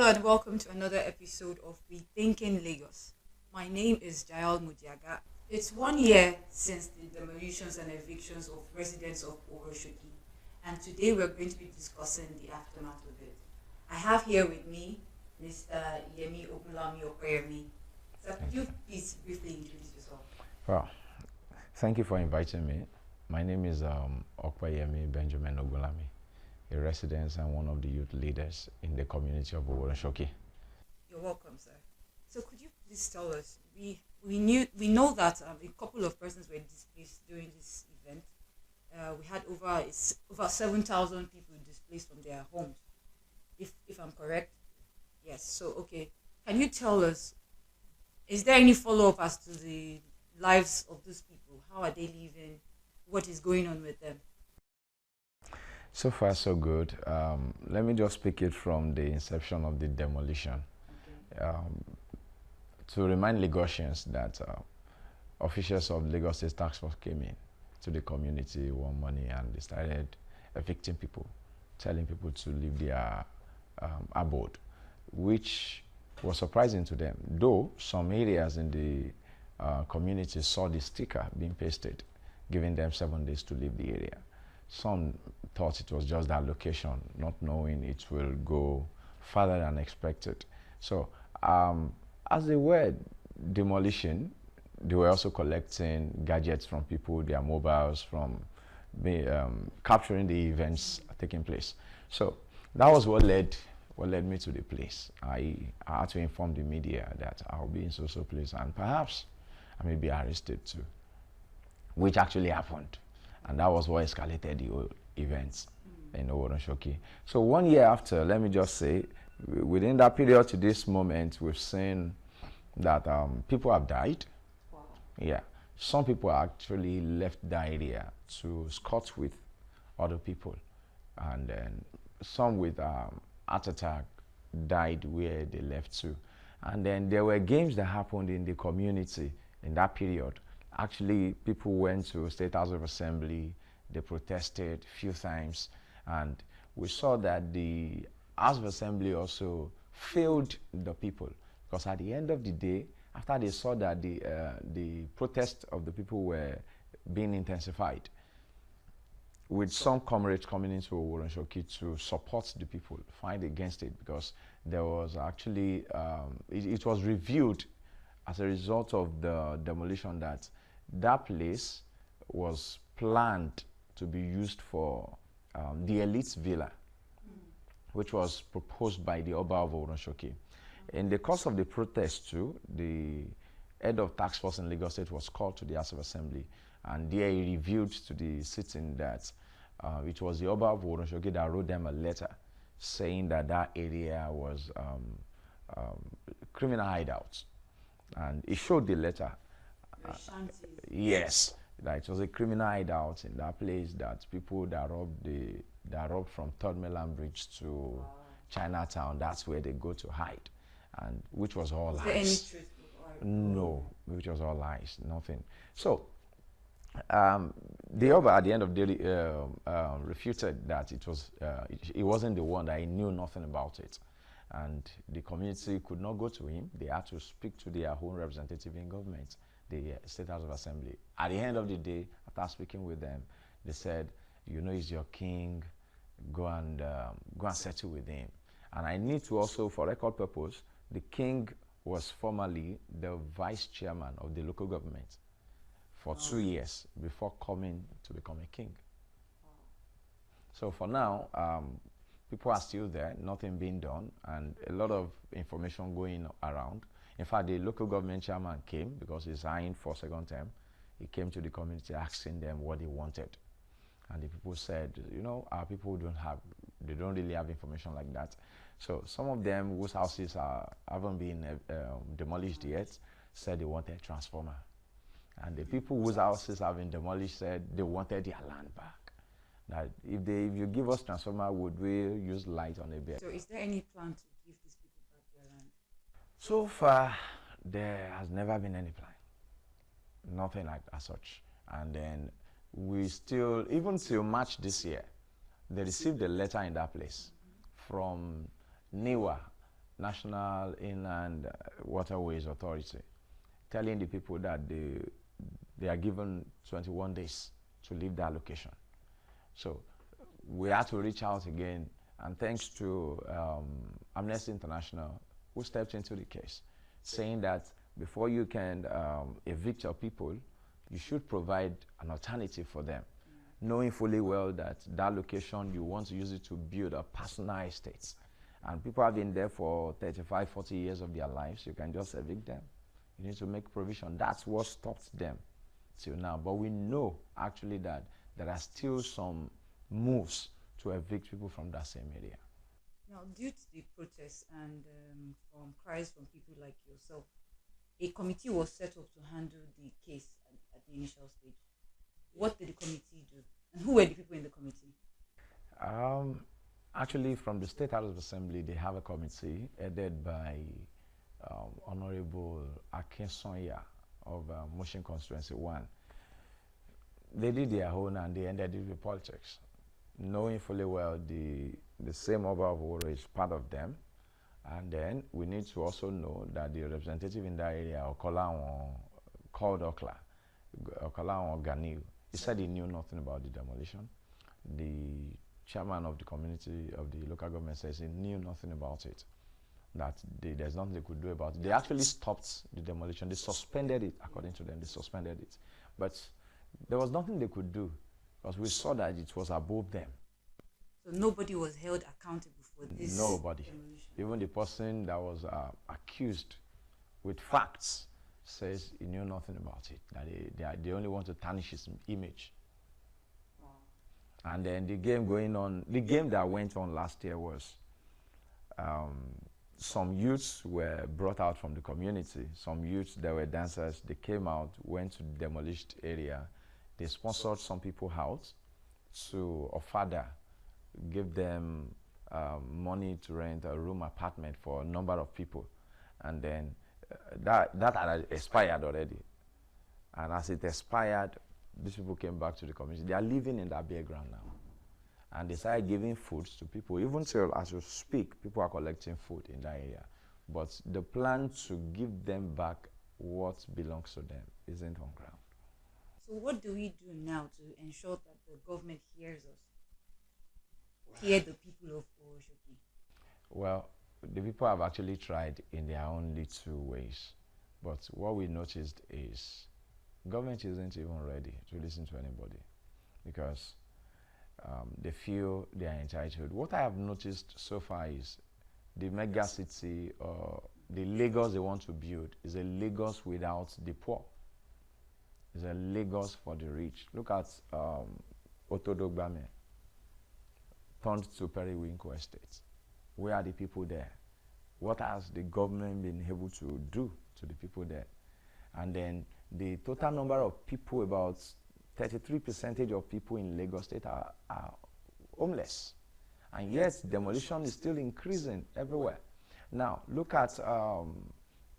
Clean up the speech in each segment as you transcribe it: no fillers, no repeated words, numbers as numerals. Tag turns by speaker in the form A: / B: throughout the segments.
A: Hello and welcome to another episode of Rethinking Lagos. My name is Jael Mudiaga. It's 1 year since the demolitions and evictions of residents of Oworonshoki, and today we're going to be discussing the aftermath of it. I have here with me Mr. Yemi Ogunlami Opeyemi. So could you please briefly introduce yourself?
B: Well, thank you for inviting me. My name is Opeyemi Benjamin Ogunlami, a resident and one of the youth leaders in the community of Oworonshoki.
A: You're welcome, sir. So could you please tell us? We know that a couple of persons were displaced during this event. We had over 7,000 people displaced from their homes. If I'm correct, yes. So okay, can you tell us? Is there any follow up as to the lives of those people? How are they living? What is going on with them?
B: So far, so good. Let me just pick it from the inception of the demolition.
A: Okay.
B: To remind Lagosians that officials of Lagos State Task Force came in to the community one morning and they started evicting people, telling people to leave their abode, which was surprising to them, though some areas in the community saw the sticker being pasted, giving them 7 days to leave the area. Some thought it was just that location, not knowing it will go further than expected. So as they were demolishing, they were also collecting gadgets from people, their mobiles, from capturing the events taking place. So that was what led me to the place. I had to inform the media that I'll be in so place and perhaps I may be arrested too, which actually happened. And that was what escalated the whole events in Oworonshoki. So 1 year after, let me just say, within that period to this moment, we've seen that people have died.
A: Wow.
B: Yeah. Some people actually left that area to scot with other people. And then some with heart attack died where they left to. And then there were games that happened in the community in that period. Actually, people went to State House of Assembly, they protested a few times, and we saw that the House of Assembly also failed the people, because at the end of the day, after they saw that the protest of the people were being intensified, with some comrades coming into Oworonshoki to support the people, fight against it, because there was actually, it was revealed as a result of the demolition that place was planned to be used for the elite's villa, which was proposed by the Oba of Oworonshoki. In the course of the protest too, the head of task force in Lagos State was called to the House of Assembly, and there he revealed to the sitting that it was the Oba of Oworonshoki that wrote them a letter saying that that area was criminal hideouts. And he showed the letter. Yes, that it was a criminal hideout in that place, that people that robbed from Third Mainland Bridge to Chinatown, that's where they go to hide, and which was all lies.
A: Is there any truth?
B: No, which was all lies, nothing. So the Oba at the end of the day refuted that it wasn't the one, that he knew nothing about it. And the community could not go to him. They had to speak to their own representative in government, the State House of Assembly. At the end of the day, after speaking with them, they said, you know, he's your king, go and settle with him. And I need to also, for record purpose, the king was formerly the vice chairman of the local government for 2 years before coming to become a king. So for now, people are still there, nothing being done, and a lot of information going around. In fact, the local government chairman came because he's eyeing for second term. He came to the community asking them what they wanted. And the people said, you know, our people they don't really have information like that. So some of them whose houses haven't been demolished yet said they wanted a transformer. And the people whose houses have been demolished said they wanted their land back. That if you give us transformer, would we use light on a bed?
A: So is there any plan to give these people back their land?
B: So far, there has never been any plan. Nothing like as such. And then we still, even till March this year, they received a letter in that place from NIWA, National Inland Waterways Authority, telling the people that they are given 21 days to leave their location. So we had to reach out again, and thanks to Amnesty International, who stepped into the case, saying that before you can evict your people, you should provide an alternative for them, knowing fully well that that location, you want to use it to build a personal estate. And people have been there for 35, 40 years of their lives. You can just evict them. You need to make provision. That's what stopped them till now. But we know actually that there are still some moves to evict people from that same area.
A: Now, due to the protests and from cries from people like yourself, a committee was set up to handle the case at the initial stage. What did the committee do? And who were the people in the committee?
B: Actually, from the State House of Assembly, they have a committee headed by Honorable Akinsonya of Motion Constituency 1. They did their own and they ended it with politics, knowing fully well the same Oba of Oworo is part of them. And then we need to also know that the representative in that area, Okolawon, called Okolawon Ganiu, he said he knew nothing about the demolition. The chairman of the community of the local government says he knew nothing about it, that there's nothing they could do about it. They actually stopped the demolition. They suspended it, according to them, they suspended it. But there was nothing they could do because we saw that it was above them.
A: So nobody was held accountable for this?
B: Nobody.
A: Demolition.
B: Even the person that was accused with facts says he knew nothing about it, that they only want to tarnish his image. And then the game that went on last year was some youths were brought out from the community. Some youths that were dancers, they came out, went to the demolished area. They sponsored some people out to Ofada, give them money to rent a room apartment for a number of people. And then that had expired already. And as it expired, these people came back to the community. They are living in that bare ground now. And they started giving food to people. Even till as you speak, people are collecting food in that area. But the plan to give them back what belongs to them isn't on ground.
A: So what do we do now to ensure that the government hears us? Hear the people of Oworonshoki?
B: Well, the people have actually tried in their own little ways. But what we noticed is government isn't even ready to listen to anybody because they feel they are entitled. What I have noticed so far is the mega city or the Lagos they want to build is a Lagos without the poor. It's a Lagos for the rich. Look at Otodogbame, turned to Periwinkle Estate. Where are the people there? What has the government been able to do to the people there? And then the total number of people, about 33% of people in Lagos State are homeless. And yet demolition is still increasing everywhere. Now, look at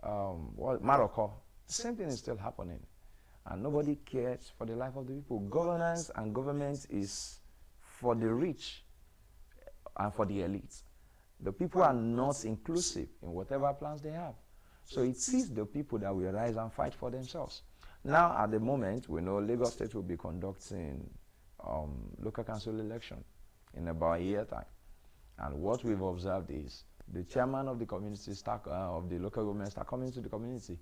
B: Morocco. The same thing is still happening. And nobody cares for the life of the people. Governance and government is for the rich and for the elites. The people are not inclusive in whatever plans they have. So it is the people that will rise and fight for themselves. Now, at the moment, we know Lagos State will be conducting local council election in about a year time. And what we've observed is the chairman of the community, of the local government, start coming to the community.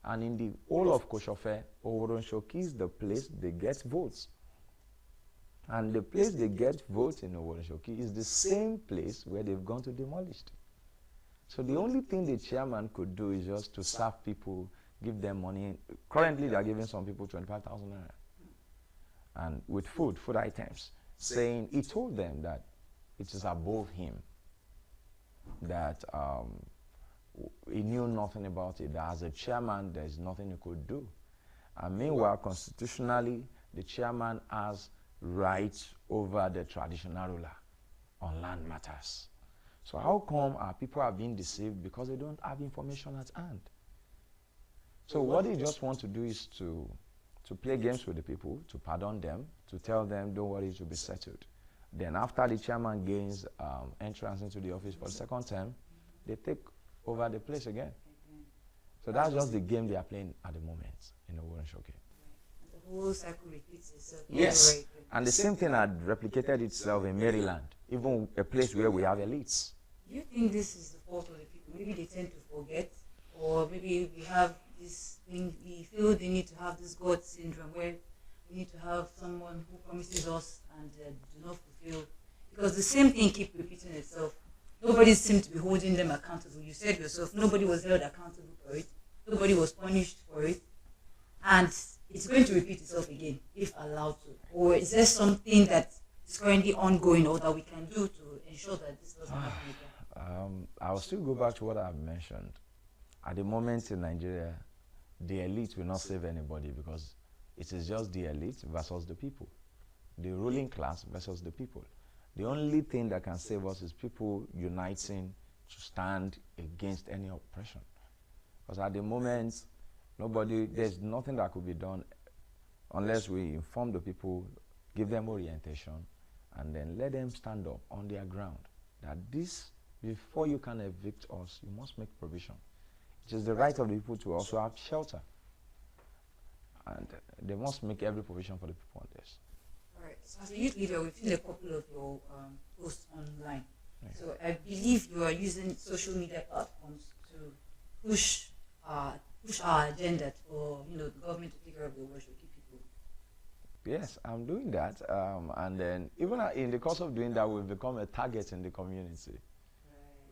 B: And in the whole of Koshofe, Oworonshoki is the place they get votes. And the place they get votes in Oworonshoki is the same place where they've gone to demolish. So the only thing the chairman could do is just to serve people, give them money. Currently, they are giving some people 25,000 naira. And with food items, saying he told them that it is above him, that he knew nothing about it, that as a chairman, there's nothing he could do. And meanwhile, constitutionally, the chairman has rights over the traditional ruler on land matters. So how come our people are being deceived? Because they don't have information at hand. So what they just want to do is to play games with the people, to pardon them, to tell them, don't worry, it will be settled. Then after the chairman gains entrance into the office for the second term, they take over the place again. So that's just the game they are playing at the moment in Oworonshoki.
A: The whole cycle repeats itself.
B: Yes, and the same thing had replicated itself in Maryland, even a place where we have elites.
A: Do you think this is the fault of the people? Maybe they tend to forget, or maybe we have this thing, we feel they need to have this God syndrome where we need to have someone who promises us and do not fulfill. Because the same thing keeps repeating itself. Nobody seemed to be holding them accountable. You said yourself, nobody was held accountable for it. Nobody was punished for it. And it's going to repeat itself again, if allowed to. Or is there something that is currently ongoing or that we can do to ensure that this doesn't happen again?
B: I'll still go back to what I've mentioned. At the moment in Nigeria, the elite will not save anybody because it is just the elite versus the people. The ruling class versus the people. The only thing that can save us is people uniting to stand against any oppression. Because at the moment, there's nothing that could be done unless we inform the people, give them orientation, and then let them stand up on their ground. That before you can evict us, you must make provision. It is the right of the people to also have shelter. And they must make every provision for the people on this.
A: All right. So as a youth leader, we've seen a couple of your posts online. Right. So I believe you are using social media platforms to push our agenda for the government to take care of the Oworonshoki people.
B: Yes, I'm doing that. And then even in the course of doing that, we've become a target in the community.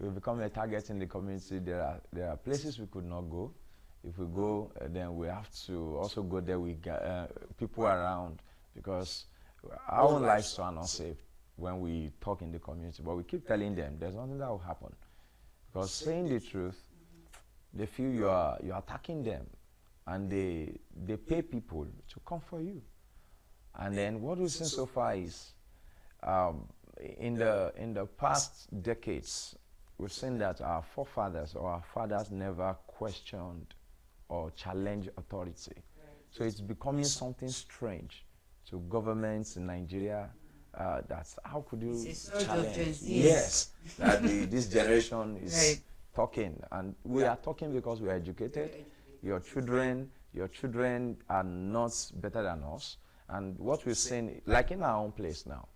B: We've become a target in the community. There are places we could not go. If we go, then we have to also go there with people around, because our own lives are not safe when we talk in the community. But we keep telling them there's nothing that will happen, because saying the truth, they feel you're attacking them, and they pay people to come for you. And then what we've seen so far is in the past decades, we've seen that our forefathers or our fathers never questioned or challenged authority. So it's becoming something strange to governments in Nigeria. That's how could you challenge? Yes, that this generation is talking, and we are talking because we are educated. Your children are not better than us. And what we're saying, like in our own place now,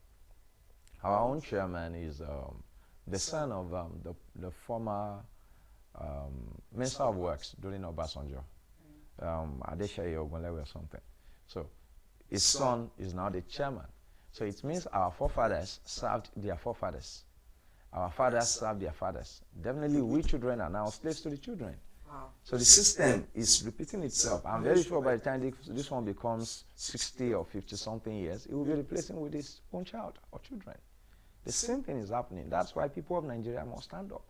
B: our own chairman is the son of the former Minister of Works during Obasanjo, Adeshaye Ogunlami or something. So his son is now the chairman. So it means our forefathers served their forefathers. Our fathers served their fathers. Definitely we children are now slaves to the children. Wow. So the system is repeating itself. I'm very sure by the time this one becomes 60 or 50 something years, it will be replacing with his own child or children. The same thing is happening. That's why people of Nigeria must stand up.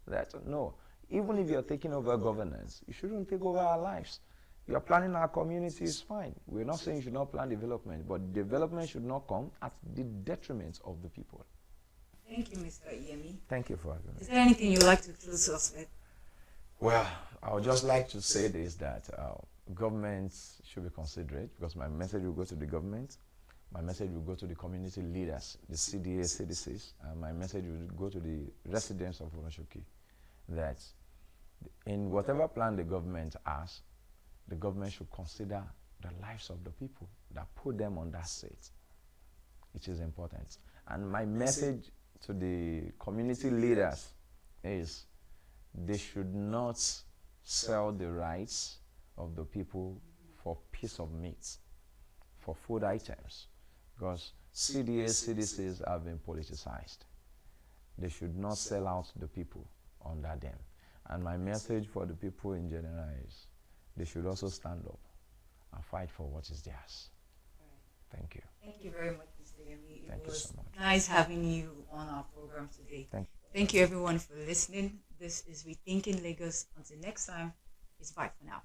B: That no, even if you're taking over governance, you shouldn't take over our lives. You're planning our community is fine. We're not saying you should not plan development, but development should not come at the detriment of the people.
A: Thank you, Mr. Opeyemi.
B: Thank you for having me.
A: Is there anything you'd like to close us with?
B: Well, I would just like to say this, that governments should be considerate, because my message will go to the government. My message will go to the community leaders, the CDA, CDCs, and my message will go to the residents of Oworonshoki, that in whatever plan the government has, the government should consider the lives of the people that put them on that seat. It is important. And my message to the community leaders is they should not sell the rights of the people for piece of meat, for food items, because CDAs, CDCs have been politicized. They should not sell out the people under them. And my message for the people in general is they should also stand up and fight for what is theirs. Right. Thank you.
A: Thank you very much, Mr. Opeyemi.
B: Thank you so much.
A: Nice having you on our program today. Thank you everyone for listening. This is Rethinking Lagos. Until next time, it's bye for now.